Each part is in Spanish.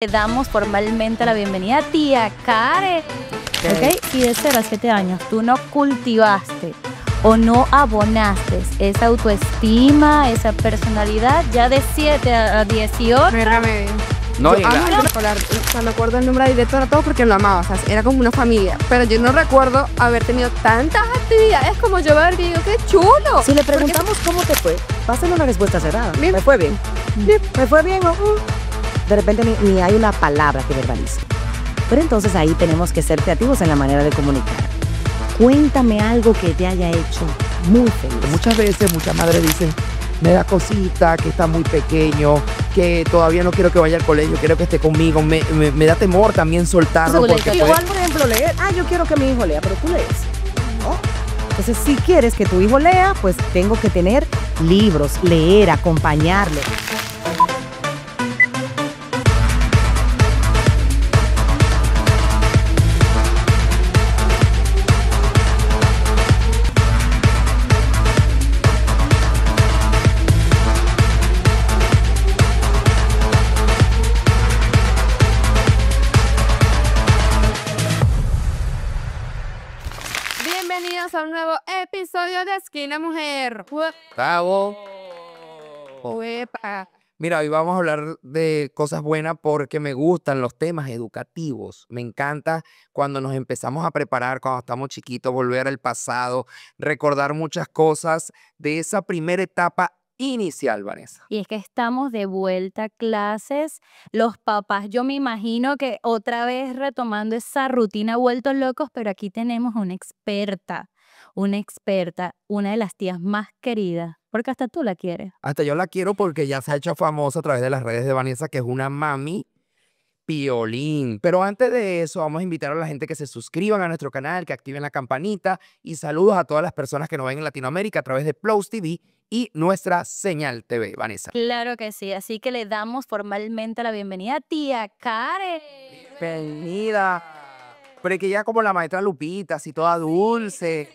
Le damos formalmente la bienvenida a tía Karen. ¿Ok? Si de 0 a 7 años tú no cultivaste o no abonaste esa autoestima, esa personalidad, ya de 7 a 18... No hay remedio. No, Yo amo el escolar, o sea, me acuerdo el nombre de director a todo porque lo amaba, o sea, era como una familia. Pero yo no recuerdo haber tenido tantas actividades como yo ver que digo, ¡qué chulo! Si le preguntamos cómo te fue, va a ser una respuesta cerrada. Bien. ¿Me fue bien? Bien. ¿Me fue bien? De repente ni hay una palabra que verbalice. Pero entonces ahí tenemos que ser creativos en la manera de comunicar. Cuéntame algo que te haya hecho muy feliz. Muchas veces, muchas madres dicen, me da cosita, que está muy pequeño, que todavía no quiero que vaya al colegio, quiero que esté conmigo, me da temor también soltarlo. Porque Igual, por ejemplo, leer. Yo quiero que mi hijo lea, pero tú lees. ¿No? Entonces, si quieres que tu hijo lea, pues tengo que tener libros, leer, acompañarlo. Bienvenidos a un nuevo episodio de Esquina Mujer. Bravo. Uepa. Mira, hoy vamos a hablar de cosas buenas porque me gustan los temas educativos. Me encanta cuando nos empezamos a preparar, cuando estamos chiquitos, volver al pasado, recordar muchas cosas de esa primera etapa inicial, Vanessa. Y es que estamos de vuelta a clases. Los papás, yo me imagino que otra vez retomando esa rutina, vueltos locos, pero aquí tenemos una experta, una de las tías más queridas, porque hasta tú la quieres. Hasta yo la quiero porque ya se ha hecho famosa a través de las redes de Vanessa, que es una mami piolín. Pero antes de eso, vamos a invitar a la gente que se suscriban a nuestro canal, que activen la campanita y saludos a todas las personas que nos ven en Latinoamérica a través de Plus TV y nuestra Señal TV, Vanessa. Claro que sí, así que le damos formalmente la bienvenida a tía Karen. Bienvenida. Pero es que ya como la maestra Lupita, así toda dulce,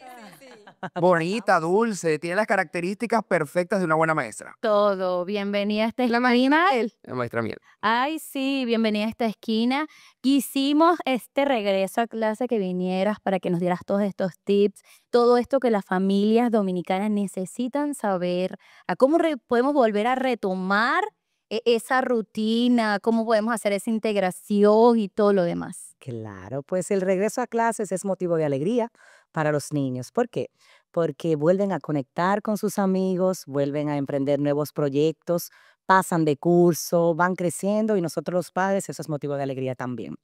bonita, dulce, tiene las características perfectas de una buena maestra. Todo, bienvenida a esta La esquina. Marina, él. La maestra Miel. Ay, sí, bienvenida a esta esquina. Quisimos este regreso a clase que vinieras para que nos dieras todos estos tips, todo esto que las familias dominicanas necesitan saber, a cómo podemos volver a retomar esa rutina, cómo podemos hacer esa integración y todo lo demás. Claro, pues el regreso a clases es motivo de alegría para los niños. ¿Por qué? Porque vuelven a conectar con sus amigos, vuelven a emprender nuevos proyectos, pasan de curso, van creciendo y nosotros los padres, eso es motivo de alegría también.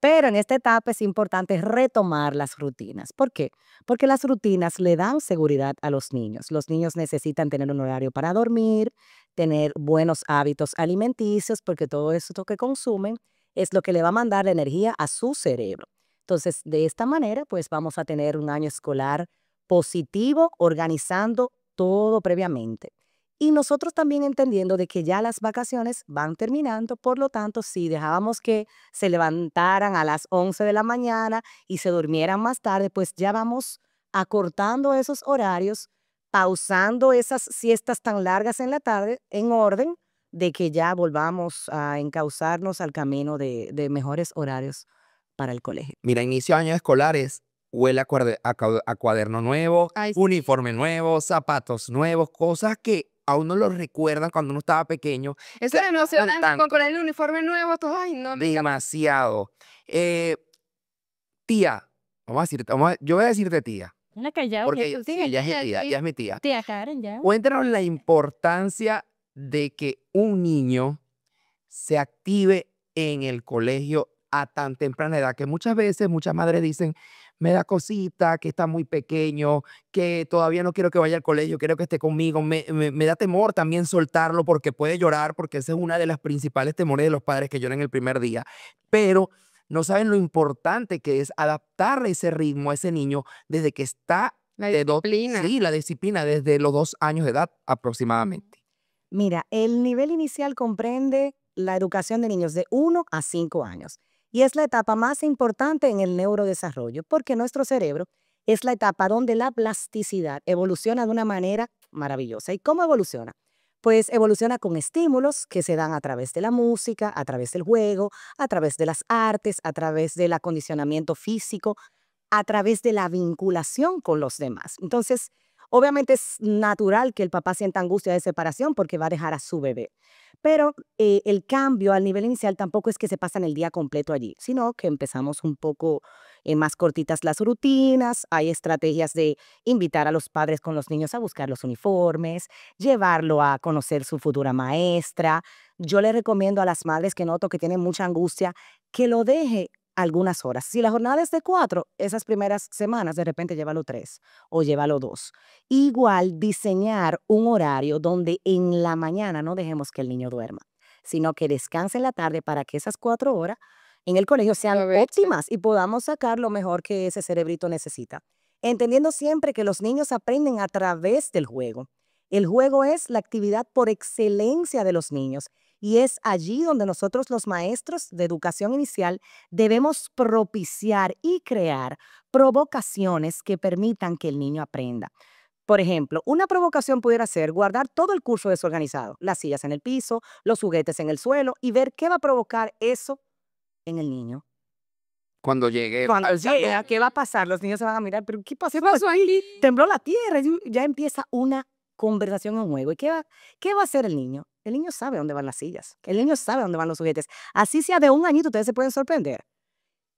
Pero en esta etapa es importante retomar las rutinas. ¿Por qué? Porque las rutinas le dan seguridad a los niños. Los niños necesitan tener un horario para dormir, tener buenos hábitos alimenticios, porque todo esto que consumen es lo que le va a mandar la energía a su cerebro. Entonces, de esta manera, pues vamos a tener un año escolar positivo, organizando todo previamente. Y nosotros también entendiendo de que ya las vacaciones van terminando, por lo tanto, si dejábamos que se levantaran a las 11 de la mañana y se durmieran más tarde, pues ya vamos acortando esos horarios, pausando esas siestas tan largas en la tarde, en orden de que ya volvamos a encauzarnos al camino de mejores horarios para el colegio. Mira, inicio de años escolares, huele a cuaderno nuevo, Ay, sí. uniforme nuevo, zapatos nuevos, cosas que a uno lo recuerdan cuando uno estaba pequeño. Eso era emocionante, Tanto. con el uniforme nuevo, todo, ay, no. Demasiado. Tía, yo voy a decirte tía, Una callada, porque sí, ella es mi tía, tía, sí. ella es mi tía. tía Karen, ya. Cuéntanos la importancia de que un niño se active en el colegio a tan temprana edad, que muchas veces muchas madres dicen, me da cosita, que está muy pequeño, que todavía no quiero que vaya al colegio, quiero que esté conmigo, me da temor también soltarlo porque puede llorar, porque esa es una de las principales temores de los padres, que lloran el primer día, pero no saben lo importante que es adaptarle ese ritmo a ese niño desde que está La de dos, disciplina. sí, la disciplina desde los 2 años de edad aproximadamente. Mira, el nivel inicial comprende la educación de niños de 1 a 5 años y es la etapa más importante en el neurodesarrollo porque nuestro cerebro es la etapa donde la plasticidad evoluciona de una manera maravillosa. ¿Y cómo evoluciona? pues evoluciona con estímulos que se dan a través de la música, a través del juego, a través de las artes, a través del acondicionamiento físico, a través de la vinculación con los demás. Entonces, obviamente es natural que el papá sienta angustia de separación porque va a dejar a su bebé. Pero el cambio al nivel inicial tampoco es que se pasan el día completo allí, sino que empezamos un poco más cortitas las rutinas. Hay estrategias de invitar a los padres con los niños a buscar los uniformes, llevarlo a conocer su futura maestra. Yo le recomiendo a las madres que noto que tienen mucha angustia que lo deje algunas horas. Si la jornada es de 4, esas primeras semanas de repente llévalo 3 o llévalo 2. Igual diseñar un horario donde en la mañana no dejemos que el niño duerma, sino que descanse en la tarde para que esas 4 horas en el colegio sean Aproveche. óptimas y podamos sacar lo mejor que ese cerebrito necesita. Entendiendo siempre que los niños aprenden a través del juego. El juego es la actividad por excelencia de los niños y es allí donde nosotros los maestros de educación inicial debemos propiciar y crear provocaciones que permitan que el niño aprenda. Por ejemplo, una provocación pudiera ser guardar todo el curso desorganizado, las sillas en el piso, los juguetes en el suelo y ver qué va a provocar eso en el niño. Cuando llegue Cuando al salón, llega, ¿qué va a pasar? Los niños se van a mirar, pero ¿qué pasó? ¿Qué pasó ahí? Tembló la tierra, y ya empieza una conversación en juego. ¿Y qué va a hacer el niño? El niño sabe dónde van las sillas, el niño sabe dónde van los juguetes. Así sea de 1 añito, ustedes se pueden sorprender.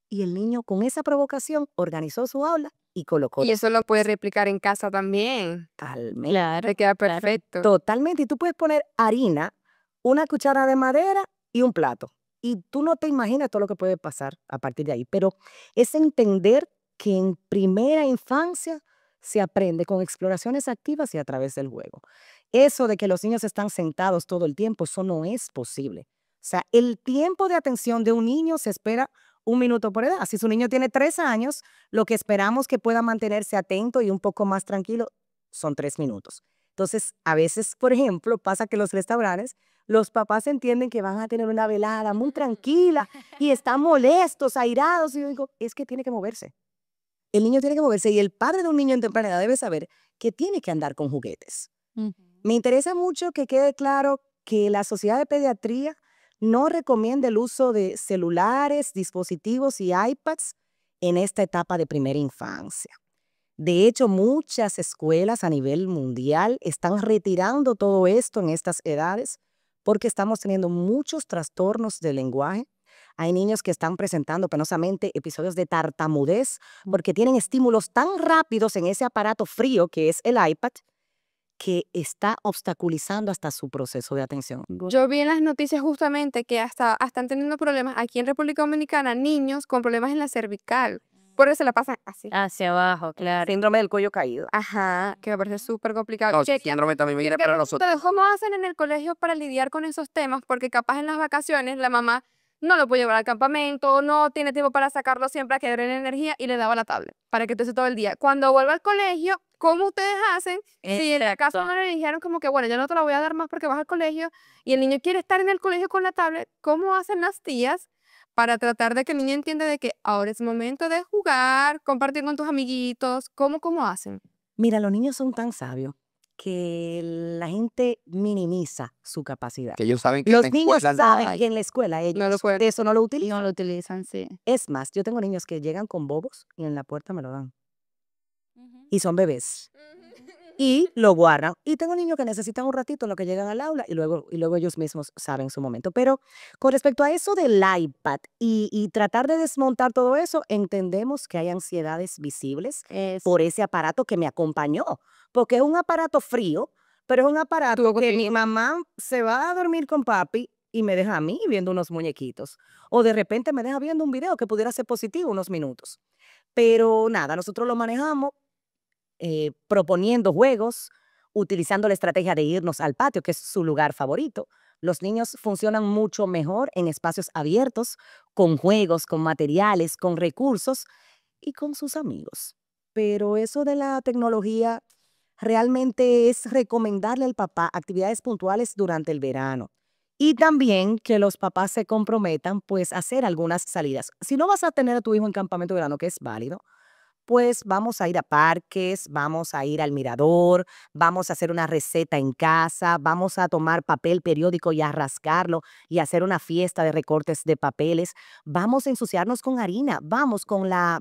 Y el niño con esa provocación organizó su aula y colocó Y eso lo puedes replicar en casa también. totalmente. Claro, Te queda claro. perfecto. Totalmente. Y tú puedes poner harina, una cuchara de madera y un plato. Y tú no te imaginas todo lo que puede pasar a partir de ahí. Pero es entender que en primera infancia se aprende con exploraciones activas y a través del juego. Eso de que los niños están sentados todo el tiempo, eso no es posible. O sea, el tiempo de atención de un niño se espera 1 minuto por edad. Si su niño tiene 3 años, lo que esperamos que pueda mantenerse atento y un poco más tranquilo son 3 minutos. Entonces, a veces, por ejemplo, pasa que los restaurantes, los papás entienden que van a tener una velada muy tranquila y están molestos, airados. Y yo digo, es que tiene que moverse. El niño tiene que moverse y el padre de un niño en temprana edad debe saber que tiene que andar con juguetes. Ujú. Me interesa mucho que quede claro que la Sociedad de Pediatría no recomienda el uso de celulares, dispositivos y iPads en esta etapa de primera infancia. De hecho, muchas escuelas a nivel mundial están retirando todo esto en estas edades porque estamos teniendo muchos trastornos del lenguaje. Hay niños que están presentando penosamente episodios de tartamudez porque tienen estímulos tan rápidos en ese aparato frío que es el iPad que está obstaculizando hasta su proceso de atención. Yo vi en las noticias justamente que hasta están teniendo problemas aquí en República Dominicana, niños con problemas en la cervical. Porque se la pasan así. Hacia abajo, claro. Síndrome del cuello caído. Ajá, que me parece súper complicado. no, Che, síndrome también viene para nosotros. Entonces, ¿cómo hacen en el colegio para lidiar con esos temas? Porque capaz en las vacaciones la mamá no lo puede llevar al campamento, no tiene tiempo para sacarlo siempre a que drene energía y le daba la tablet para que esté todo el día. Cuando vuelva al colegio, ¿cómo ustedes hacen? Si en el caso Exacto. no le dijeron como que, bueno, yo no te la voy a dar más porque vas al colegio y el niño quiere estar en el colegio con la tablet, ¿cómo hacen las tías para tratar de que el niño entienda de que ahora es momento de jugar, compartir con tus amiguitos? ¿Cómo hacen? Mira, los niños son tan sabios que la gente minimiza su capacidad. Que ellos saben que Los en la niños escuela saben que en la escuela ellos No lo pueden. de eso no lo utilizan. No lo utilizan, sí. Es más, yo tengo niños que llegan con bobos y en la puerta me lo dan. Y son bebés. Y lo guardan. Y tengo niños que necesitan un ratito en lo que llegan al aula y luego ellos mismos saben su momento. Pero con respecto a eso del iPad y tratar de desmontar todo eso, entendemos que hay ansiedades visibles Es por ese aparato que me acompañó. Porque es un aparato frío, pero es un aparato Tuvo que mi mamá se va a dormir con papi y me deja a mí viendo unos muñequitos. O de repente me deja viendo un video que pudiera ser positivo unos minutos. Pero nada, nosotros lo manejamos proponiendo juegos, utilizando la estrategia de irnos al patio, que es su lugar favorito. Los niños funcionan mucho mejor en espacios abiertos, con juegos, con materiales, con recursos y con sus amigos. Pero eso de la tecnología realmente es recomendarle al papá actividades puntuales durante el verano. Y también que los papás se comprometan pues a hacer algunas salidas. Si no vas a tener a tu hijo en campamento de verano, que es válido, pues vamos a ir a parques, vamos a ir al mirador, vamos a hacer una receta en casa, vamos a tomar papel periódico y a rasgarlo y hacer una fiesta de recortes de papeles, vamos a ensuciarnos con harina, vamos con la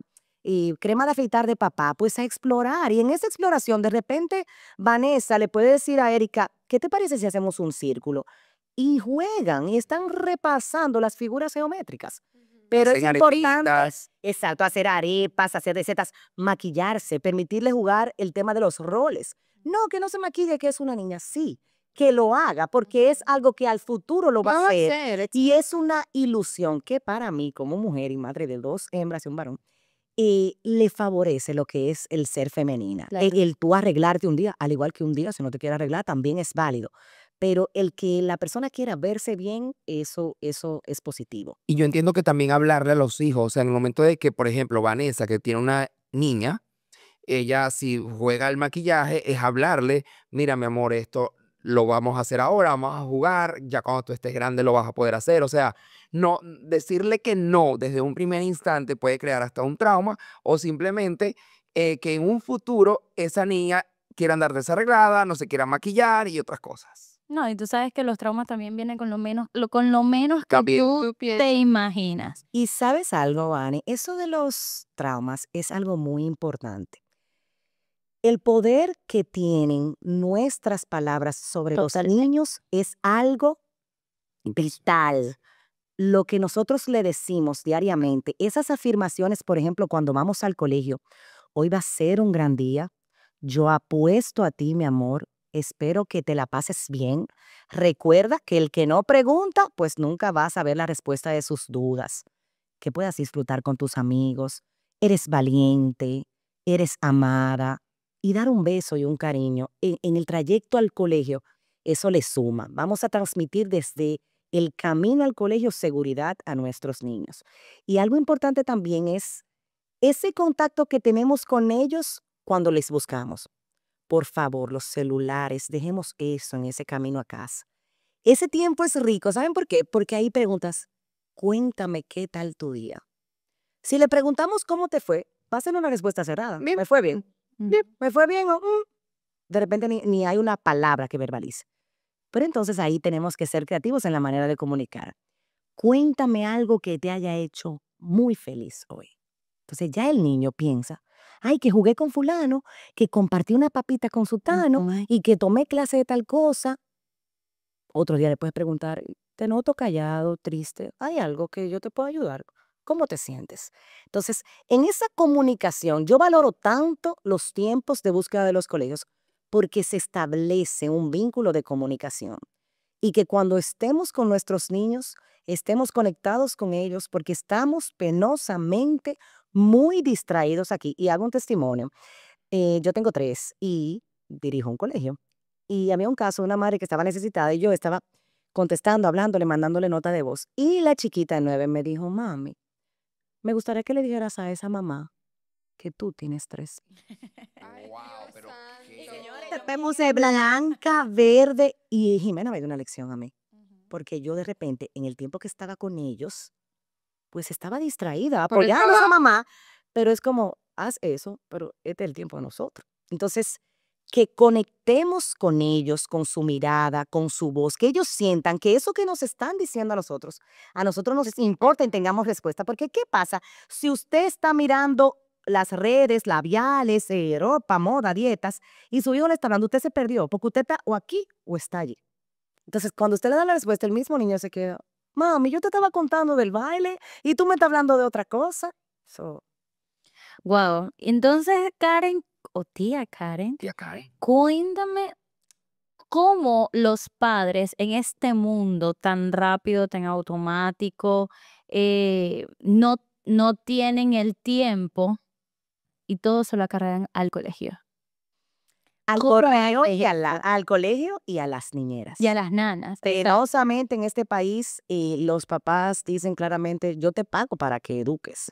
crema de afeitar de papá, pues a explorar. Y en esa exploración, de repente, Vanessa le puede decir a Erika, ¿qué te parece si hacemos un círculo? Y juegan y están repasando las figuras geométricas. Pero es Hacen importante, arepitas. exacto, hacer arepas, hacer recetas, maquillarse, permitirle jugar el tema de los roles. No, que no se maquille, que es una niña, sí, que lo haga, porque es algo que al futuro lo va a hacer. Y es una ilusión que para mí, como mujer y madre de 2 hembras y un varón, le favorece lo que es el ser femenina. Claro. El tú arreglarte un día, al igual que un día, si no te quieres arreglar, también es válido. Pero el que la persona quiera verse bien, eso es positivo. Y yo entiendo que también hablarle a los hijos, o sea, en el momento de que, por ejemplo, Vanessa, que tiene una niña, ella si juega el maquillaje, es hablarle, mira, mi amor, esto lo vamos a hacer ahora, vamos a jugar, ya cuando tú estés grande lo vas a poder hacer. O sea, no decirle que no desde un primer instante puede crear hasta un trauma o simplemente que en un futuro esa niña quiera andar desarreglada, no se quiera maquillar y otras cosas. No, y tú sabes que los traumas también vienen con con lo menos que También. tú te imaginas. Y sabes algo, Vane, eso de los traumas es algo muy importante. El poder que tienen nuestras palabras sobre los Totalmente. niños es algo vital. Lo que nosotros le decimos diariamente, esas afirmaciones, por ejemplo, cuando vamos al colegio, hoy va a ser un gran día, yo apuesto a ti, mi amor, espero que te la pases bien. Recuerda que el que no pregunta, pues nunca va a saber la respuesta de sus dudas. Que puedas disfrutar con tus amigos, eres valiente, eres amada, y dar un beso y un cariño en el trayecto al colegio, eso le suma. Vamos a transmitir desde el camino al colegio seguridad a nuestros niños. Y algo importante también es ese contacto que tenemos con ellos cuando les buscamos. Por favor, los celulares, dejemos eso en ese camino a casa. Ese tiempo es rico, ¿saben por qué? Porque ahí preguntas, cuéntame qué tal tu día. Si le preguntamos cómo te fue, va a ser una respuesta cerrada. Bien. ¿Me fue bien? Bien. ¿Me fue bien? O, de repente ni hay una palabra que verbalice. Pero entonces ahí tenemos que ser creativos en la manera de comunicar. Cuéntame algo que te haya hecho muy feliz hoy. Entonces ya el niño piensa, ay, que jugué con fulano, que compartí una papita con sutano y que tomé clase de tal cosa. Otro día le puedes preguntar, te noto callado, triste, ¿hay algo que yo te pueda ayudar? ¿Cómo te sientes? Entonces, en esa comunicación, yo valoro tanto los tiempos de búsqueda de los colegios porque se establece un vínculo de comunicación y que cuando estemos con nuestros niños, estemos conectados con ellos porque estamos penosamente muy distraídos aquí. Y hago un testimonio. Yo tengo 3 y dirijo un colegio. Y había un caso de una madre que estaba necesitada y yo estaba contestando, hablándole, mandándole nota de voz. Y la chiquita de 9 me dijo, mami, me gustaría que le dijeras a esa mamá que tú tienes 3. Wow, pero Me puse blanca, verde y Jimena me dio una lección a mí. Porque yo de repente, en el tiempo que estaba con ellos, pues estaba distraída, Por el apoyando a esa trabajo. mamá, pero es como, haz eso, pero este es el tiempo de nosotros. Entonces, que conectemos con ellos, con su mirada, con su voz, que ellos sientan que eso que nos están diciendo a nosotros nos importa y tengamos respuesta. Porque, ¿qué pasa? Si usted está mirando las redes, labiales, ropa, moda, dietas, y su hijo le está hablando, usted se perdió, porque usted está o aquí o está allí. Entonces, cuando usted le da la respuesta, el mismo niño se queda, mami, yo te estaba contando del baile y tú me estás hablando de otra cosa. So, Wow. Entonces, Karen, o tía Karen, tía Karen. cuéntame cómo los padres en este mundo tan rápido, tan automático, no tienen el tiempo y todo se lo acarrean al colegio al ¿Cómo colegio es al colegio y a las niñeras. y a las nanas. Penosamente en este país, los papás dicen claramente, yo te pago para que eduques.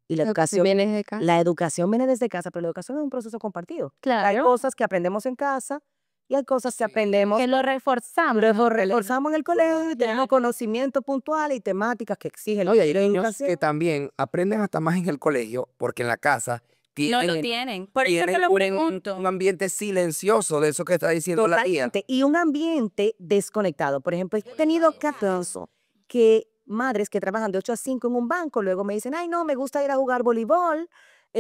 Y la educación Vienes de casa. viene desde casa, pero la educación es un proceso compartido. Hay Claro, cosas que aprendemos en casa y hay cosas que aprendemos, que lo reforzamos. reforzamos en el colegio y tenemos conocimiento puntual y temáticas que exigen No, y hay la niños educación. que también aprenden hasta más en el colegio, porque en la casa No lo tienen, tienen. Por eso que tienen lo un pregunto. ambiente silencioso de eso que está diciendo la tía. Totalmente. Y un ambiente desconectado. Por ejemplo, he tenido casos que madres que trabajan de 8 a 5 en un banco, luego me dicen, ay, no, me gusta ir a jugar voleibol,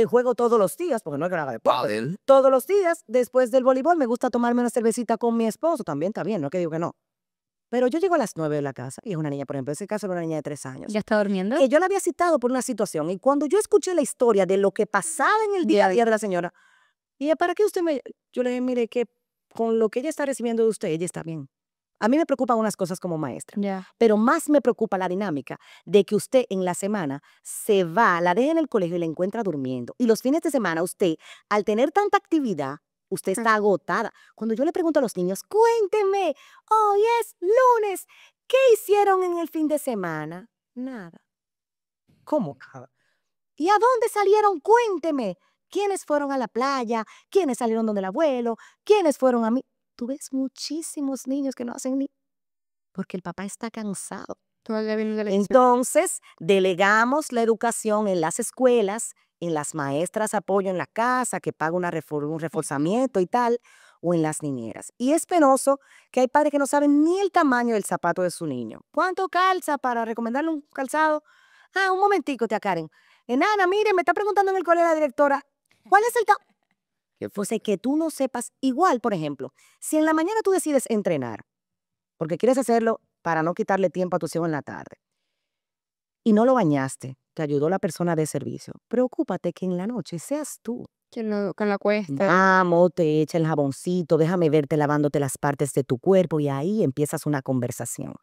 juego todos los días, porque no es que no haga deporte. Pádel. Todos los días, después del voleibol, me gusta tomarme una cervecita con mi esposo, también está bien, no es que digo que no. Pero yo llego a las 9 de la casa y es una niña, por ejemplo, en ese caso era una niña de 3 años. ¿Ya está durmiendo? Que yo la había citado por una situación y cuando yo escuché la historia de lo que pasaba en el día a día de la señora, y ella, ¿para qué usted me...? Yo le dije, mire, que con lo que ella está recibiendo de usted, ella está bien. A mí me preocupan unas cosas como maestra, Ya. pero más me preocupa la dinámica de que usted en la semana se va, la deja en el colegio y la encuentra durmiendo. Y los fines de semana usted, al tener tanta actividad, usted está agotada. Cuando yo le pregunto a los niños, cuéntenme, hoy es lunes, ¿qué hicieron en el fin de semana? Nada. ¿Cómo? ¿Y a dónde salieron? Cuénteme. ¿Quiénes fueron a la playa? ¿Quiénes salieron donde el abuelo? ¿Quiénes fueron a mí? Tú ves muchísimos niños que no hacen ni... porque el papá está cansado. Todo el día viene de la Entonces, delegamos la educación en las escuelas, en las maestras apoyo en la casa, que paga un reforzamiento y tal, o en las niñeras. Y es penoso que hay padres que no saben ni el tamaño del zapato de su niño. ¿Cuánto calza para recomendarle un calzado? Ah, un momentico, tía Karen. Enana, mire, me está preguntando en el colegio la directora, ¿cuál es el Pues es que tú no sepas, igual, por ejemplo, si en la mañana tú decides entrenar, porque quieres hacerlo para no quitarle tiempo a tu hijo en la tarde, y no lo bañaste, te ayudó la persona de servicio, preocúpate que en la noche seas tú. con la cuesta. Vamos, te echa el jaboncito, déjame verte lavándote las partes de tu cuerpo y ahí empiezas una conversación.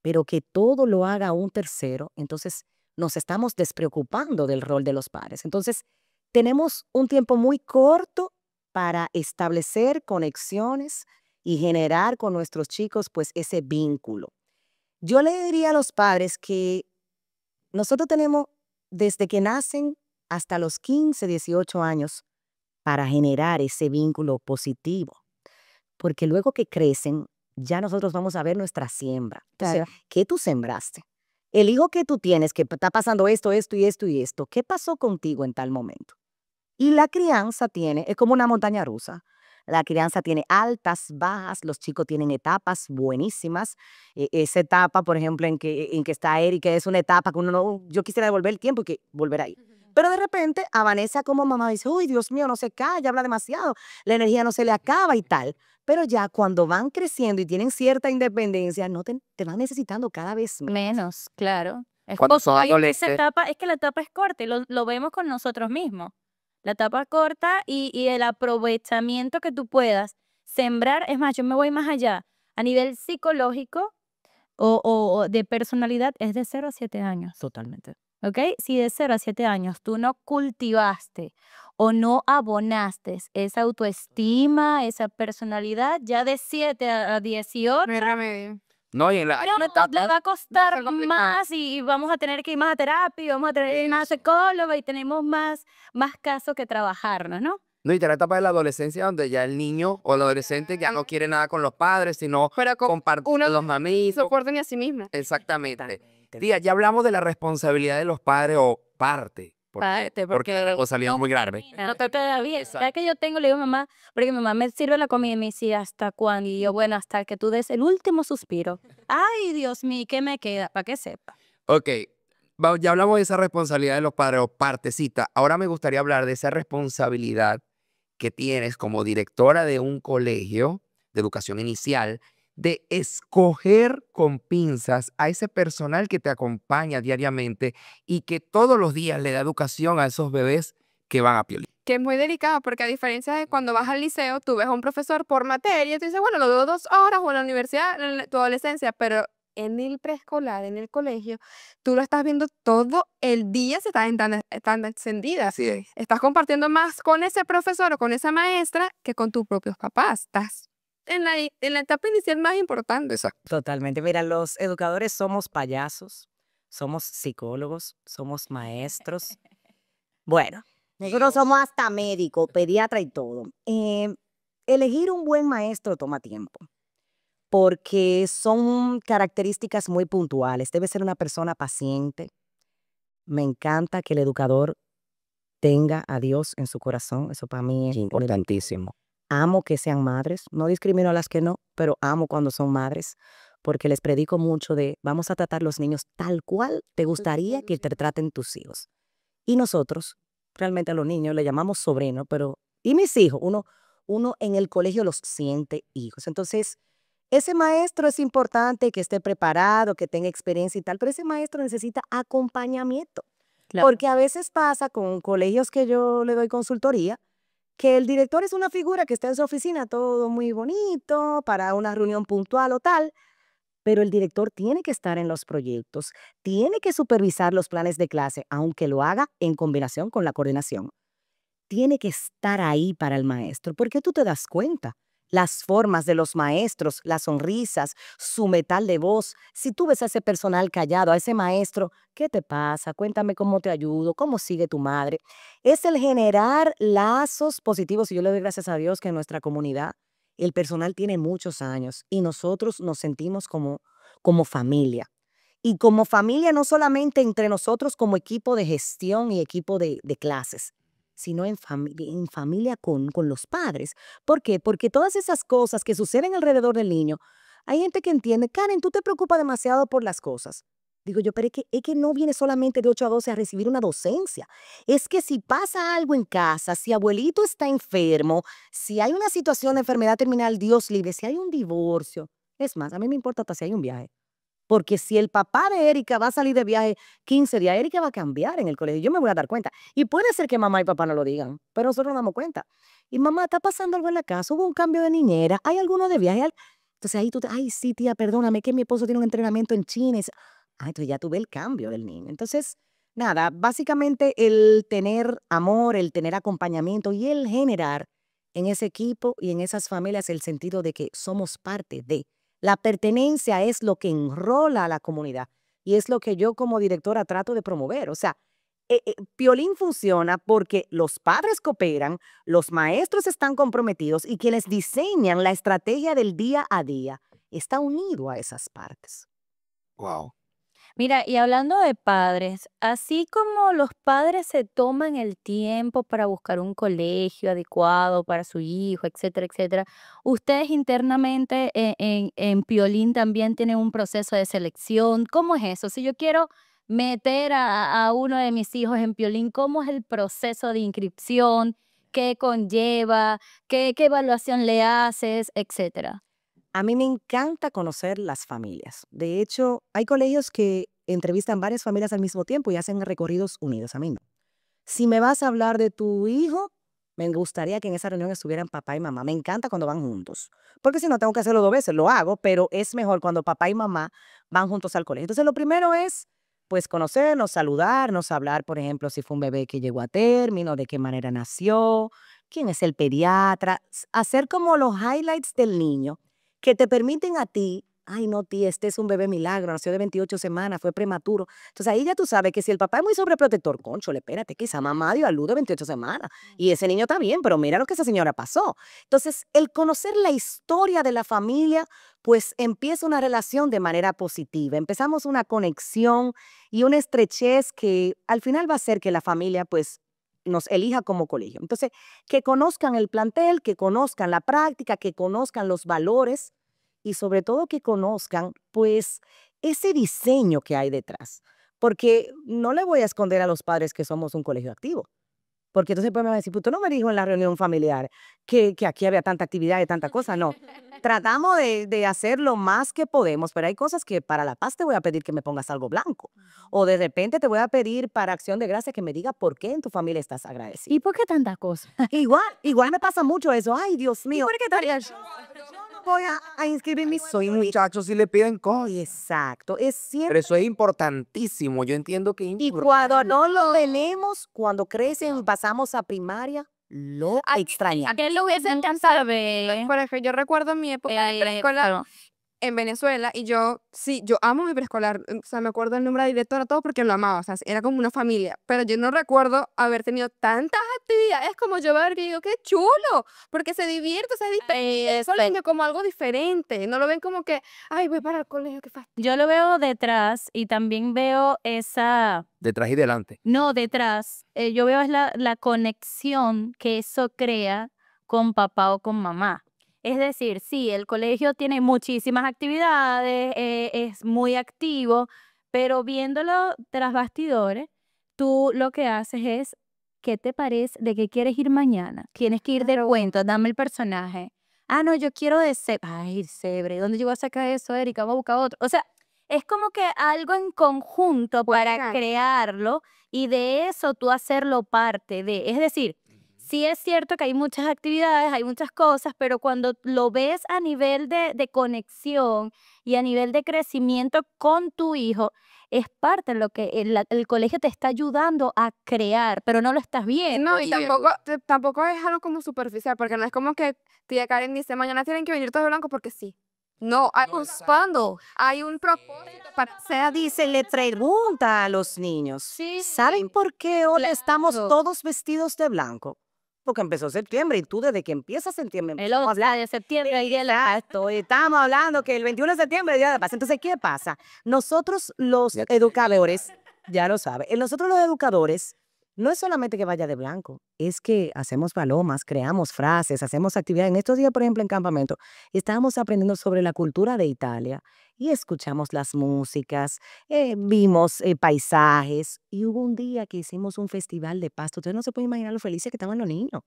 Pero que todo lo haga un tercero, entonces nos estamos despreocupando del rol de los padres. Entonces, tenemos un tiempo muy corto para establecer conexiones y generar con nuestros chicos pues ese vínculo. Yo le diría a los padres que nosotros tenemos desde que nacen hasta los 15, 18 años para generar ese vínculo positivo, porque luego que crecen, ya nosotros vamos a ver nuestra siembra. O sea, Claro. ¿qué tú sembraste? El hijo que tú tienes, que está pasando esto, esto y esto y esto, ¿qué pasó contigo en tal momento? Y la crianza es como una montaña rusa. La crianza tiene altas, bajas, los chicos tienen etapas buenísimas. Esa etapa, por ejemplo, en que está Eric, que es una etapa que uno no, yo quisiera devolver el tiempo y que volver ahí. Pero de repente a Vanessa como mamá dice, uy, Dios mío, no se calla, habla demasiado, la energía no se le acaba y tal. Pero ya cuando van creciendo y tienen cierta independencia, no te van necesitando cada vez menos. Menos, claro. Es Cuando son esa adolescentes. etapa, es que la etapa es corta y lo vemos con nosotros mismos. La etapa corta y el aprovechamiento que tú puedas sembrar. Es más, yo me voy más allá. A nivel psicológico o de personalidad es de 0 a 7 años. Totalmente. ¿Ok? Si de 0 a 7 años tú no cultivaste o no abonaste esa autoestima, esa personalidad, ya de 7 a 18, No hay remedio. No, y en la, hay una le etapa- va a costar Está complicado. más y vamos a tener que ir más a terapia, y vamos a tener que ir más a psicóloga y tenemos más casos que trabajarnos, ¿no? no, y está la etapa de la adolescencia donde ya el niño o el adolescente ya no quiere nada con los padres, sino Pero compartir uno con los se amigos. soporta ni a sí misma. Exactamente. Tía, ya hablamos de la responsabilidad de los padres o parte. Parte, Porque o salía muy grave. No te queda bien. Exacto. Ya que yo tengo, le digo a mamá, porque mi mamá me sirve la comida y me dice, ¿hasta cuándo? Y yo, bueno, hasta que tú des el último suspiro. Ay, Dios mío, ¿qué me queda? Para que sepa. Ok, ya hablamos de esa responsabilidad de los padres o partecita. Ahora me gustaría hablar de esa responsabilidad que tienes como directora de un colegio de educación inicial de escoger con pinzas a ese personal que te acompaña diariamente y que todos los días le da educación a esos bebés que van a Piolín. Que es muy delicado porque a diferencia de cuando vas al liceo, tú ves a un profesor por materia y tú dices, bueno, lo veo 2 horas o en la universidad, tu adolescencia, pero en el preescolar, en el colegio, tú lo estás viendo todo el día, se están encendidas. Así es. Estás compartiendo más con ese profesor o con esa maestra que con tus propios papás. Estás en la etapa inicial más importante. Exacto. Totalmente. Mira, los educadores somos payasos, somos psicólogos, somos maestros. Bueno, nosotros somos hasta médicos, pediatra y todo. Elegir un buen maestro toma tiempo, porque son características muy puntuales. Debe ser una persona paciente. Me encanta que el educador tenga a Dios en su corazón. Eso para mí es Importantísimo. Amo que sean madres, no discrimino a las que no, pero amo cuando son madres, porque les predico mucho de vamos a tratar los niños tal cual te gustaría que te traten tus hijos. Y nosotros, realmente a los niños le llamamos sobrino, pero y mis hijos, uno en el colegio los siente hijos. Entonces, ese maestro es importante que esté preparado, que tenga experiencia y tal, pero ese maestro necesita acompañamiento. Claro. Porque a veces pasa con colegios que yo le doy consultoría, que el director es una figura que está en su oficina, todo muy bonito, para una reunión puntual o tal, pero el director tiene que estar en los proyectos, tiene que supervisar los planes de clase, aunque lo haga en combinación con la coordinación. Tiene que estar ahí para el maestro, porque tú te das cuenta. Las formas de los maestros, las sonrisas, su metal de voz. Si tú ves a ese personal callado, a ese maestro, ¿qué te pasa? Cuéntame cómo te ayudo, cómo sigue tu madre. Es el generar lazos positivos y yo le doy gracias a Dios que en nuestra comunidad el personal tiene muchos años y nosotros nos sentimos como familia. Y como familia no solamente entre nosotros como equipo de gestión y equipo de clases, sino en familia con los padres. ¿Por qué? Porque todas esas cosas que suceden alrededor del niño, hay gente que entiende, Karen, tú te preocupas demasiado por las cosas. Digo yo, pero es que no viene solamente de 8 a 12 a recibir una docencia. Es que si pasa algo en casa, si abuelito está enfermo, si hay una situación de enfermedad terminal, Dios libre, si hay un divorcio. Es más, a mí me importa hasta si hay un viaje. Porque si el papá de Erika va a salir de viaje 15 días, Erika va a cambiar en el colegio. Yo me voy a dar cuenta. Y puede ser que mamá y papá no lo digan, pero nosotros nos damos cuenta. Y mamá, está pasando algo en la casa, hubo un cambio de niñera, hay alguno de viaje. Entonces ahí ay, sí, tía, perdóname, que mi esposo tiene un entrenamiento en China. Entonces ya tuve el cambio del niño. Entonces, nada, básicamente el tener amor, el tener acompañamiento y el generar en ese equipo y en esas familias el sentido de que somos parte de. La pertenencia es lo que enrola a la comunidad y es lo que yo como directora trato de promover. O sea, Piolín funciona porque los padres cooperan, los maestros están comprometidos y quienes diseñan la estrategia del día a día está unido a esas partes. Wow. Mira, y hablando de padres, así como los padres se toman el tiempo para buscar un colegio adecuado para su hijo, etcétera, etcétera, ustedes internamente en Piolín también tienen un proceso de selección. ¿Cómo es eso? Si yo quiero meter a uno de mis hijos en Piolín, ¿cómo es el proceso de inscripción? ¿Qué conlleva? ¿Qué evaluación le haces? Etcétera. A mí me encanta conocer las familias. De hecho, hay colegios que entrevistan varias familias al mismo tiempo y hacen recorridos unidos. A mí no. Si me vas a hablar de tu hijo, me gustaría que en esa reunión estuvieran papá y mamá. Me encanta cuando van juntos. Porque si no, tengo que hacerlo 2 veces. Lo hago, pero es mejor cuando papá y mamá van juntos al colegio. Entonces, lo primero es, pues, conocernos, saludarnos, hablar, por ejemplo, si fue un bebé que llegó a término, de qué manera nació, quién es el pediatra. Hacer como los highlights del niño que te permiten a ti, ay no tía, este es un bebé milagro, nació de 28 semanas, fue prematuro. Entonces ahí ya tú sabes que si el papá es muy sobreprotector, concho, espérate, que esa mamá dio a luz de 28 semanas y ese niño está bien, pero mira lo que esa señora pasó. Entonces el conocer la historia de la familia, pues empieza una relación de manera positiva. Empezamos una conexión y una estrechez que al final va a hacer que la familia pues nos elija como colegio. Entonces, que conozcan el plantel, que conozcan la práctica, que conozcan los valores y sobre todo que conozcan pues ese diseño que hay detrás. Porque no le voy a esconder a los padres que somos un colegio activo. Porque entonces pues me van a decir, pues tú no me dijo en la reunión familiar que aquí había tanta actividad y tanta cosa. No, tratamos de hacer lo más que podemos, pero hay cosas que para la paz te voy a pedir que me pongas algo blanco. O de repente te voy a pedir para acción de gracia que me diga por qué en tu familia estás agradecido. ¿Y por qué tantas cosas? Igual me pasa mucho eso. Ay, Dios mío. ¿Por qué estaría Yo no voy a inscribir mi soy muy... Muchachos, si le piden cosas. Exacto, es siempre. Pero eso es importantísimo. Yo entiendo que es Y importante. cuando no lo tenemos, cuando crecen y pasamos a primaria, lo ¿A extrañamos. qué lo hubiesen cansado? Por ejemplo, yo recuerdo en mi época de escuela, en Venezuela y yo, sí, yo amo mi preescolar, o sea, me acuerdo el nombre de directora, todo porque lo amaba, o sea, era como una familia, pero yo no recuerdo haber tenido tantas actividades como yo ver que digo, qué chulo, porque se divierte, o sea, eso lo ven como algo diferente, no lo ven como que, ay, voy para el colegio, qué fastidio. Yo lo veo detrás y también veo esa... Detrás y delante. No, detrás. Yo veo es la conexión que eso crea con papá o con mamá. Es decir, sí, el colegio tiene muchísimas actividades, es muy activo, pero viéndolo tras bastidores, tú lo que haces es, ¿qué te parece? ¿De qué quieres ir mañana? Tienes que ir de cuento, dame el personaje. Ah, no, yo quiero de Cebre. Ay, Cebre, ¿dónde yo voy a sacar eso, Erika? Vamos a buscar otro. O sea, es como que algo en conjunto para Claro. crearlo y de eso tú hacerlo parte de. Es decir, sí es cierto que hay muchas actividades, hay muchas cosas, pero cuando lo ves a nivel de conexión y a nivel de crecimiento con tu hijo, es parte de lo que el colegio te está ayudando a crear, pero no lo estás viendo. No, y tampoco es algo como superficial, porque no es como que tía Karen dice, mañana tienen que venir todos de blanco porque sí. No, hay un bando, hay un propósito para Sea dice, le pregunta a los niños, Sí, ¿saben por qué hoy estamos claro. todos vestidos de blanco? Porque empezó septiembre y tú desde que empieza septiembre El empezamos a 11 de septiembre y el Exacto, estamos hablando que el 21 de septiembre es Día de Paz. Entonces, ¿qué pasa? Nosotros los educadores, ya lo sabe, nosotros los educadores, no es solamente que vaya de blanco, es que hacemos palomas, creamos frases, hacemos actividades. En estos días, por ejemplo, en campamento, estábamos aprendiendo sobre la cultura de Italia y escuchamos las músicas, vimos paisajes y hubo un día que hicimos un festival de pasta. Ustedes no se pueden imaginar lo felices que estaban los niños,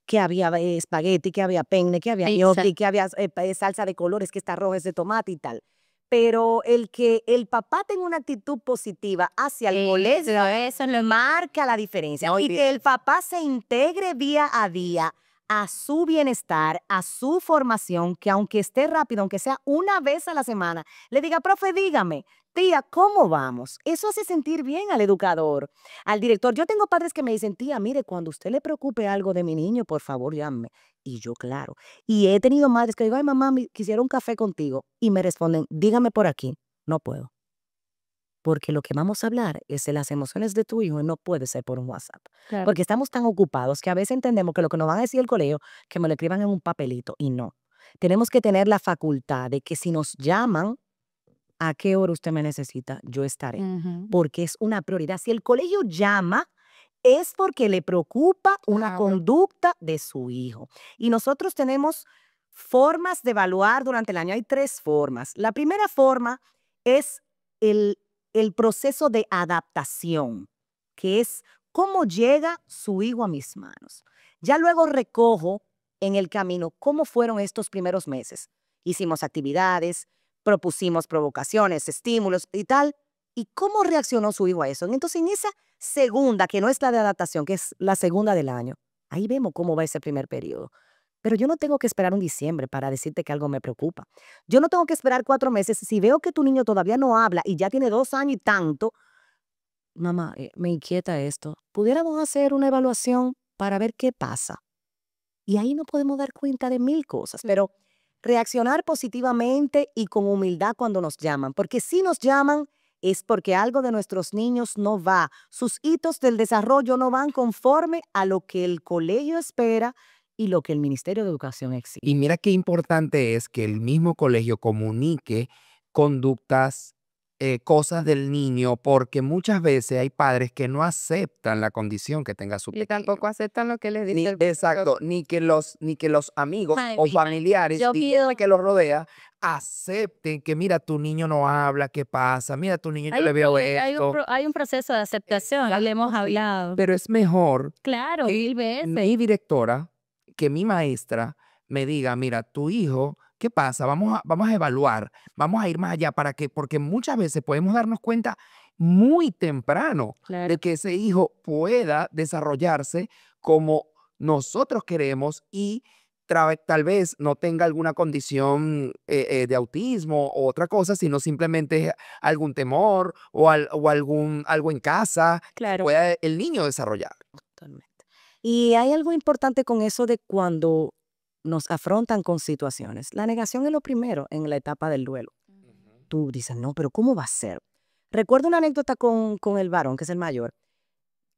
que había espagueti, que había penne, que había Pizza. gnocchi, que había salsa de colores, que está roja, es de tomate y tal. Pero el que el papá tenga una actitud positiva hacia el colegio, Eso es lo marca la diferencia. Y que el papá se integre día a día a su bienestar, a su formación, que aunque esté rápido, aunque sea una vez a la semana, le diga, profe, dígame, tía, ¿cómo vamos? Eso hace sentir bien al educador, al director. Yo tengo padres que me dicen, tía, mire, cuando usted le preocupe algo de mi niño, por favor, llámeme. Y yo, claro. Y he tenido madres que digo, ay, mamá, quisiera un café contigo. Y me responden, dígame por aquí. No puedo. Porque lo que vamos a hablar es de las emociones de tu hijo y no puede ser por un WhatsApp. Claro. Porque estamos tan ocupados que a veces entendemos que lo que nos van a decir el colegio, que me lo escriban en un papelito y no. Tenemos que tener la facultad de que si nos llaman, ¿a qué hora usted me necesita? Yo estaré. Ujú. Porque es una prioridad. Si el colegio llama, es porque le preocupa una Claro. conducta de su hijo. Y nosotros tenemos formas de evaluar durante el año. Hay 3 formas. La primera forma es el proceso de adaptación, que es cómo llega su hijo a mis manos. Ya luego recojo en el camino cómo fueron estos primeros meses. Hicimos actividades, propusimos provocaciones, estímulos y tal. ¿Y cómo reaccionó su hijo a eso? Entonces, en esa segunda, que no es la de adaptación, que es la segunda del año, ahí vemos cómo va ese primer periodo. Pero yo no tengo que esperar un diciembre para decirte que algo me preocupa. Yo no tengo que esperar 4 meses. Si veo que tu niño todavía no habla y ya tiene 2 años y tanto, mamá, me inquieta esto. ¿Pudiéramos hacer una evaluación para ver qué pasa? Y ahí nos podemos dar cuenta de 1000 cosas, pero reaccionar positivamente y con humildad cuando nos llaman, porque si nos llaman es porque algo de nuestros niños no va, sus hitos del desarrollo no van conforme a lo que el colegio espera y lo que el Ministerio de Educación exige. Y mira qué importante es que el mismo colegio comunique conductas, cosas del niño, porque muchas veces hay padres que no aceptan la condición que tenga su Y pequeño. tampoco aceptan lo que les Ni, dice el exacto, ni que los amigos Ay, o mira, familiares yo y pido- gente que los rodea acepten que mira, tu niño no habla, ¿qué pasa? Mira, tu niño yo le veo esto. hay un proceso de aceptación, le hemos hablado. Pero es mejor Claro, que 1000 veces. mi directora, que mi maestra me diga, mira, tu hijo, ¿qué pasa? Vamos a evaluar, vamos a ir más allá porque muchas veces podemos darnos cuenta muy temprano Claro. de que ese hijo pueda desarrollarse como nosotros queremos y tal vez no tenga alguna condición de autismo o otra cosa, sino simplemente algún temor o algo en casa que Claro. pueda el niño desarrollar. Totalmente. Y hay algo importante con eso de cuando nos afrontan con situaciones. La negación es lo primero en la etapa del duelo. Tú dices, no, pero ¿cómo va a ser? Recuerdo una anécdota con el varón, que es el mayor,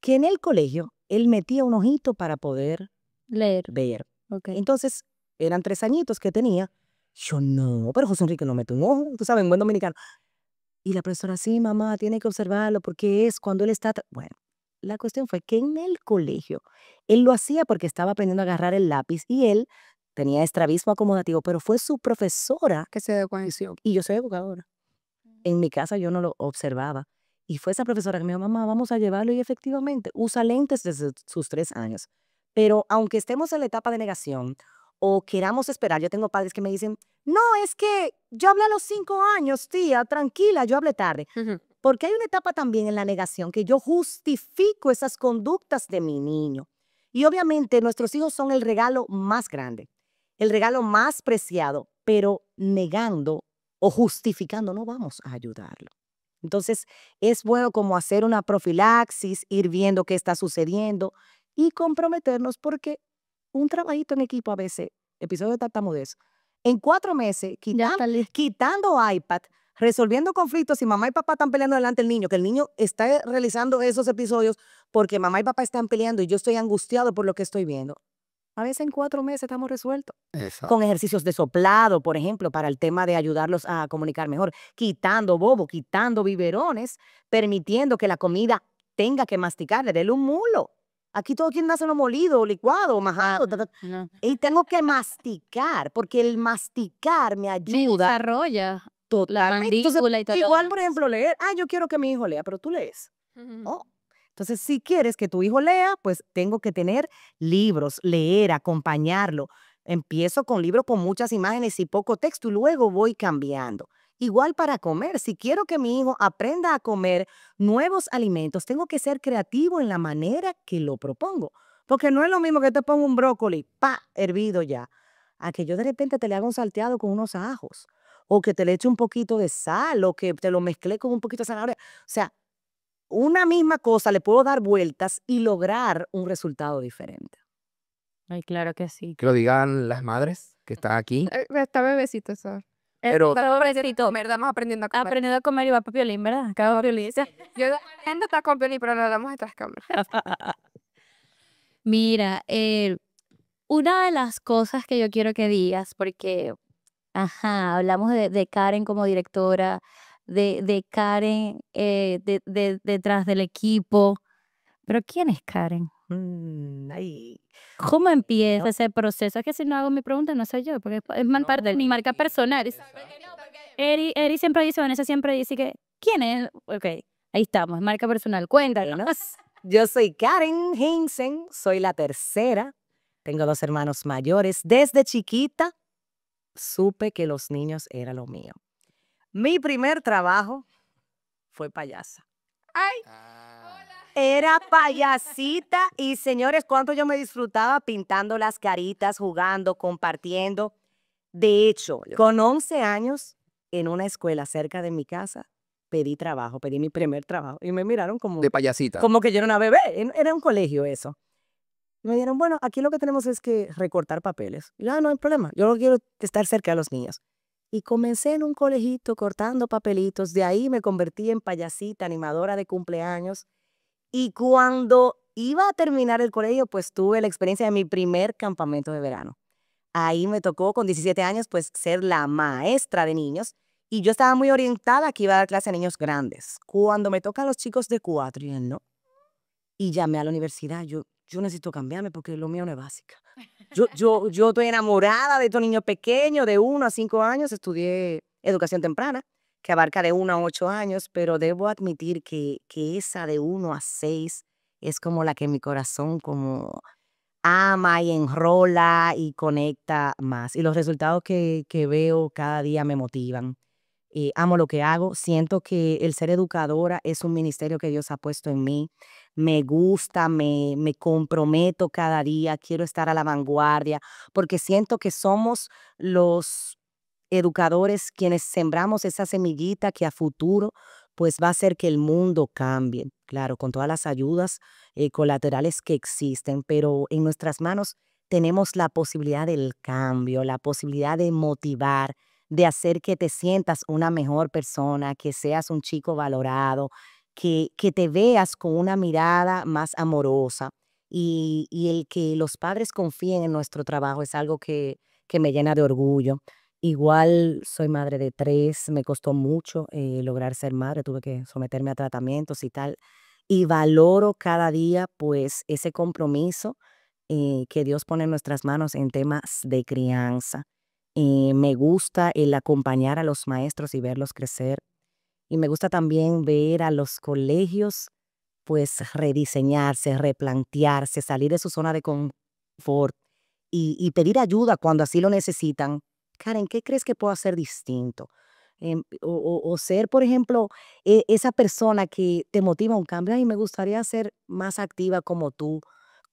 que en el colegio él metía un ojito para poder Leer. ver. Ok. Entonces, eran 3 añitos que tenía. Yo, no, pero José Enrique no mete un ojo, tú sabes, en buen dominicano. Y la profesora, sí, mamá, tiene que observarlo porque es cuando él está... Bueno, la cuestión fue que en el colegio, él lo hacía porque estaba aprendiendo a agarrar el lápiz y él tenía estrabismo acomodativo, pero fue su profesora Que se dé cuenta. y yo soy educadora. En mi casa yo no lo observaba. Y fue esa profesora que me dijo, mamá, vamos a llevarlo. Y efectivamente, usa lentes desde sus 3 años. Pero aunque estemos en la etapa de negación o queramos esperar, yo tengo padres que me dicen, no, es que yo hablé a los 5 años, tía, tranquila, yo hablé tarde. Porque hay una etapa también en la negación que yo justifico esas conductas de mi niño. Y obviamente nuestros hijos son el regalo más grande, el regalo más preciado, pero negando o justificando no vamos a ayudarlo. Entonces, es bueno como hacer una profilaxis, ir viendo qué está sucediendo y comprometernos porque un trabajito en equipo a veces, episodio de tartamudez, en 4 meses, Ya está listo. quitando iPad, resolviendo conflictos, si mamá y papá están peleando delante del niño, que el niño está realizando esos episodios porque mamá y papá están peleando y yo estoy angustiado por lo que estoy viendo. A veces en 4 meses estamos resueltos. Exacto. Con ejercicios de soplado, por ejemplo, para el tema de ayudarlos a comunicar mejor, quitando bobo, quitando biberones, permitiendo que la comida tenga que masticarle, dele un mulo. Aquí todo quieren hacerlo molido, licuado, majado, No. y tengo que masticar, porque el masticar me Me ayuda desarrolla la totalmente. Entonces, mandíbula y todo. igual, por ejemplo, leer. Yo quiero que mi hijo lea, pero tú lees. Oh. Entonces, si quieres que tu hijo lea, pues tengo que tener libros, leer, acompañarlo. Empiezo con libros con muchas imágenes y poco texto y luego voy cambiando. Igual para comer, si quiero que mi hijo aprenda a comer nuevos alimentos, tengo que ser creativo en la manera que lo propongo. Porque no es lo mismo que te ponga un brócoli, hervido ya, a que yo de repente te le haga un salteado con unos ajos, o que te le eche un poquito de sal, o que te lo mezcle con un poquito de zanahoria. O sea, una misma cosa le puedo dar vueltas y lograr un resultado diferente. Ay, claro que sí. Que lo digan las madres que están aquí. Está bebecito eso. Pero- Pobrecito, ¿verdad? Estamos aprendiendo a comer. Aprendiendo a comer y va para Piolín, ¿verdad? Acá va Piolín. Yo aprendiendo está con Piolín, pero lo hablamos detrás cámara. Mira, una de las cosas que yo quiero que digas, porque, hablamos de Karen como directora, de Karen detrás del equipo, pero ¿quién es Karen? Ay. ¿Cómo empieza ese proceso? Es que si no hago mi pregunta no soy yo, porque es mal parte de mi marca personal. Eri siempre dice, Vanessa siempre dice que, ¿quién es? Ok, ahí estamos, marca personal, cuéntanos. Yo soy Karen Hinsen, soy la tercera, tengo 2 hermanos mayores. Desde chiquita supe que los niños era lo mío. Mi primer trabajo fue payasa. Era payasita y señores, cuánto yo me disfrutaba pintando las caritas, jugando, compartiendo. De hecho, con 11 años, en una escuela cerca de mi casa, pedí mi primer trabajo y me miraron como... De payasita. Como que yo era una bebé, era un colegio eso. Me dijeron, bueno, aquí lo que tenemos es que recortar papeles. Y yo, no hay problema, yo no quiero estar cerca de los niños. Y comencé en un colegito cortando papelitos, de ahí me convertí en payasita, animadora de cumpleaños. Y cuando iba a terminar el colegio, pues tuve la experiencia de mi primer campamento de verano. Ahí me tocó con 17 años, pues ser la maestra de niños. Y yo estaba muy orientada a que iba a dar clase a niños grandes. Cuando me tocan los chicos de 4, y no. Y llamé a la universidad, yo necesito cambiarme porque lo mío no es básica. Yo estoy enamorada de estos niños pequeños, de 1 a 5 años, estudié educación temprana, que abarca de 1 a 8 años, pero debo admitir que esa de 1 a 6 es como la que mi corazón como ama y enrola y conecta más. Y los resultados que veo cada día me motivan. Amo lo que hago, siento que el ser educadora es un ministerio que Dios ha puesto en mí. Me gusta, me comprometo cada día, quiero estar a la vanguardia, porque siento que somos los educadores quienes sembramos esa semillita que a futuro pues va a hacer que el mundo cambie, claro, con todas las ayudas colaterales que existen, pero en nuestras manos tenemos la posibilidad del cambio, la posibilidad de motivar, de hacer que te sientas una mejor persona, que seas un chico valorado, que te veas con una mirada más amorosa. Y el que los padres confíen en nuestro trabajo es algo que me llena de orgullo. Igual soy madre de 3, me costó mucho lograr ser madre, tuve que someterme a tratamientos y tal. Y valoro cada día pues ese compromiso que Dios pone en nuestras manos en temas de crianza. Me gusta el acompañar a los maestros y verlos crecer. Y me gusta también ver a los colegios pues rediseñarse, replantearse, salir de su zona de confort y pedir ayuda cuando así lo necesitan. Karen, ¿qué crees que puedo hacer distinto? O ser, por ejemplo, esa persona que te motiva a un cambio. Ay, me gustaría ser más activa como tú.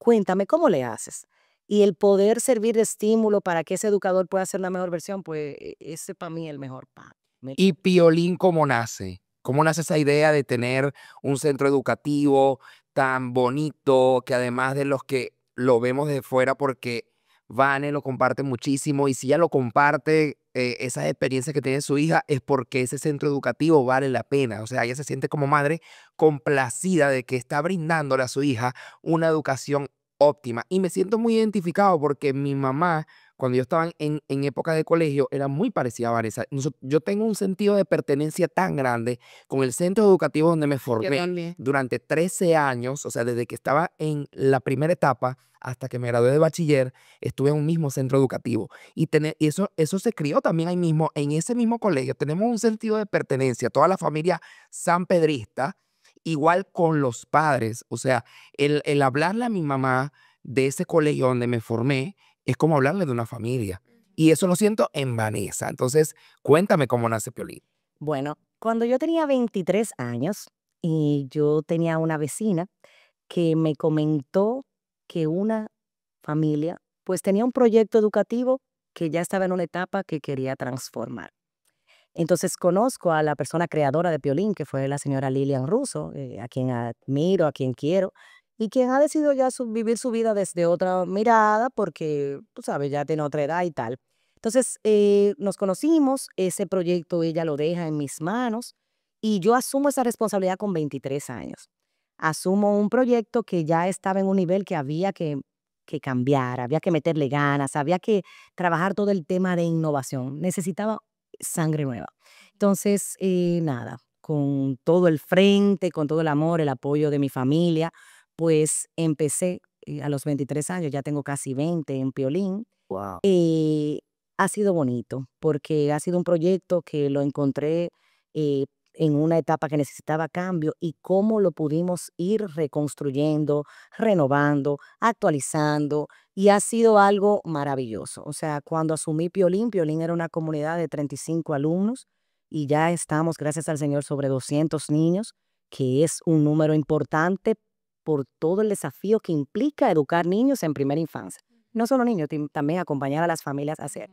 Cuéntame, ¿cómo le haces? Y el poder servir de estímulo para que ese educador pueda ser la mejor versión, pues ese para mí es el mejor pan. ¿Y Piolín cómo nace? ¿Cómo nace esa idea de tener un centro educativo tan bonito que además de los que lo vemos de fuera porque Vane lo comparte muchísimo y si ella lo comparte, esas experiencias que tiene su hija es porque ese centro educativo vale la pena. O sea, ella se siente como madre complacida de que está brindándole a su hija una educación óptima. Y me siento muy identificado porque mi mamá cuando yo estaba en época de colegio, era muy parecida a Vanessa. Yo tengo un sentido de pertenencia tan grande con el centro educativo donde me Yo formé también. durante 13 años, o sea, desde que estaba en la primera etapa hasta que me gradué de bachiller, estuve en un mismo centro educativo. Y eso se crió también ahí mismo, en ese mismo colegio. Tenemos un sentido de pertenencia, toda la familia sanpedrista, igual con los padres. O sea, el hablarle a mi mamá de ese colegio donde me formé, es como hablarle de una familia. Y eso lo siento en Vanessa. Entonces, cuéntame cómo nace Piolín. Bueno, cuando yo tenía 23 años, y yo tenía una vecina que me comentó que una familia pues tenía un proyecto educativo que ya estaba en una etapa que quería transformar. Entonces conozco a la persona creadora de Piolín, que fue la señora Lilian Russo, a quien admiro, a quien quiero, y quien ha decidido ya vivir su vida desde otra mirada, porque, tú sabes, ya tiene otra edad y tal. Entonces nos conocimos, ese proyecto ella lo deja en mis manos y yo asumo esa responsabilidad con 23 años. Asumo un proyecto que ya estaba en un nivel que había que cambiar, había que meterle ganas, había que trabajar todo el tema de innovación. Necesitaba sangre nueva. Entonces, nada, con todo el frente, con todo el amor, el apoyo de mi familia, pues empecé a los 23 años, ya tengo casi 20 en Piolín. Wow. Eh, Ha sido bonito porque ha sido un proyecto que lo encontré eh, en una etapa que necesitaba cambio y cómo lo pudimos ir reconstruyendo, renovando, actualizando y ha sido algo maravilloso. O sea, cuando asumí Piolín, Piolín era una comunidad de 35 alumnos y ya estamos, gracias al Señor, sobre 200 niños, que es un número importante por todo el desafío que implica educar niños en primera infancia. No solo niños, también acompañar a las familias a hacer.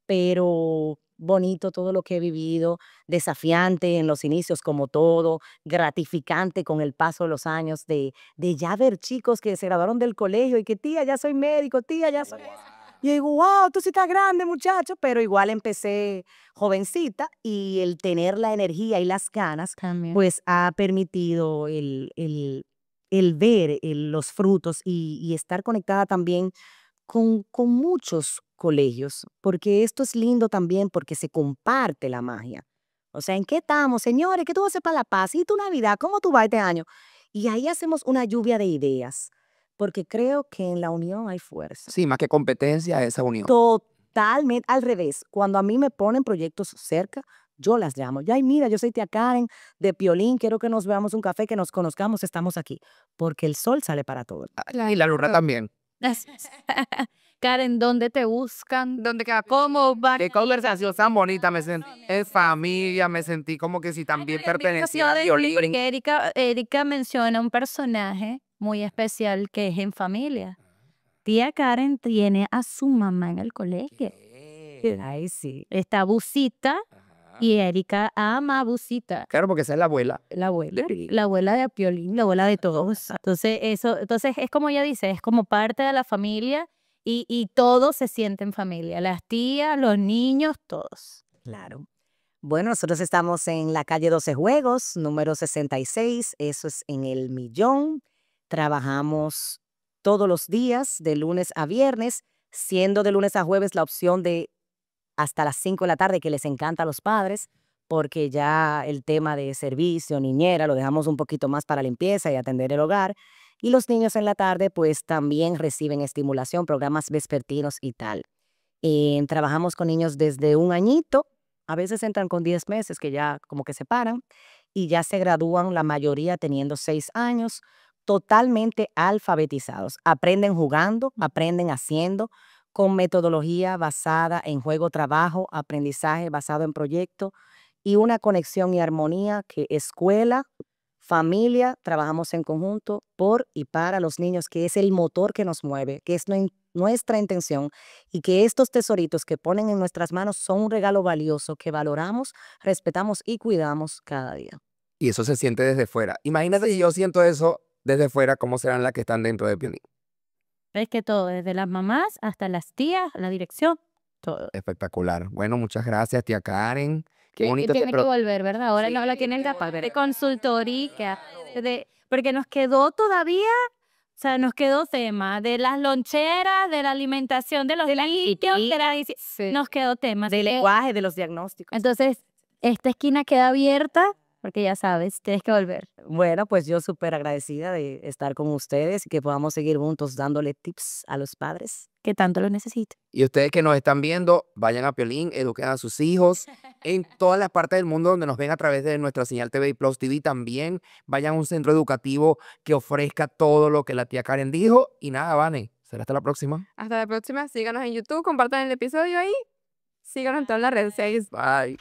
Pero bonito todo lo que he vivido, desafiante en los inicios como todo, gratificante con el paso de los años de ya ver chicos que se graduaron del colegio y que tía, ya soy médico, tía, ya soy... Yo digo, wow, tú sí estás grande, muchacho, pero igual empecé jovencita y el tener la energía y las ganas, También. pues ha permitido el ver los frutos y estar conectada también con muchos colegios, porque esto es lindo también porque se comparte la magia. O sea, ¿en qué estamos, señores? ¿Qué tú vas a hacer para La Paz? ¿Y tu Navidad? ¿Cómo tú vas este año? Y ahí hacemos una lluvia de ideas, porque creo que en la unión hay fuerza. Sí, más que competencia, esa unión. Totalmente al revés. Cuando a mí me ponen proyectos cerca, yo las llamo. Ya, mira, yo soy tía Karen de Piolín, quiero que nos veamos un café, que nos conozcamos, estamos aquí. Porque el sol sale para todos. Y la luna también. Karen, ¿dónde te buscan? ¿Dónde queda? ¿Cómo va? Qué conversación tan bonita, me sentí en familia, me sentí como que si también pertenecía a Piolín. Que Erika menciona un personaje muy especial que es en familia. Tía Karen tiene a su mamá en el colegio. Ay, sí. Está Busita y Erika ama a Busita. Claro, porque esa es la abuela. La abuela de Piolín, la abuela de todos. Entonces es como ella dice, es como parte de la familia y todos se sienten familia, las tías, los niños, todos. Claro. Bueno, nosotros estamos en la calle 12 Juegos, número 66, eso es en El Millón. Trabajamos todos los días, de lunes a viernes, siendo de lunes a jueves la opción de hasta las 5 de la tarde, que les encanta a los padres, porque ya el tema de servicio, niñera, lo dejamos un poquito más para limpieza y atender el hogar. Y los niños en la tarde, pues también reciben estimulación, programas vespertinos y tal. Trabajamos con niños desde 1 añito, a veces entran con 10 meses, que ya como que se paran, y ya se gradúan la mayoría teniendo 6 años, totalmente alfabetizados. Aprenden jugando, aprenden haciendo, con metodología basada en juego-trabajo, aprendizaje basado en proyecto y una conexión y armonía que escuela, familia, trabajamos en conjunto por y para los niños, que es el motor que nos mueve, que es nuestra intención, y que estos tesoritos que ponen en nuestras manos son un regalo valioso que valoramos, respetamos y cuidamos cada día. Y eso se siente desde fuera. Imagínate si yo siento eso desde fuera, ¿cómo serán las que están dentro de Piolín? Es que todo, desde las mamás hasta las tías, la dirección, todo. Espectacular. Bueno, muchas gracias, tía Karen. Qué Y bonito tiene que pro- volver, ¿verdad? Ahora no la tienen de consultoría, porque nos quedó todavía, o sea, nos quedó tema de las loncheras, de la alimentación de los niños, nos quedó tema. Del lenguaje, de los diagnósticos. Entonces, esta esquina queda abierta, porque ya sabes, tienes que volver. Bueno, pues yo súper agradecida de estar con ustedes y que podamos seguir juntos dándole tips a los padres. Que tanto lo necesito. Y ustedes que nos están viendo, vayan a Piolín, eduquen a sus hijos. En todas las partes del mundo donde nos ven a través de nuestra señal TV y Plus TV también, vayan a un centro educativo que ofrezca todo lo que la tía Karen dijo. Y nada, Vane, será hasta la próxima. Hasta la próxima. Síganos en YouTube, compartan el episodio ahí. Síganos en todas las redes sociales. Bye.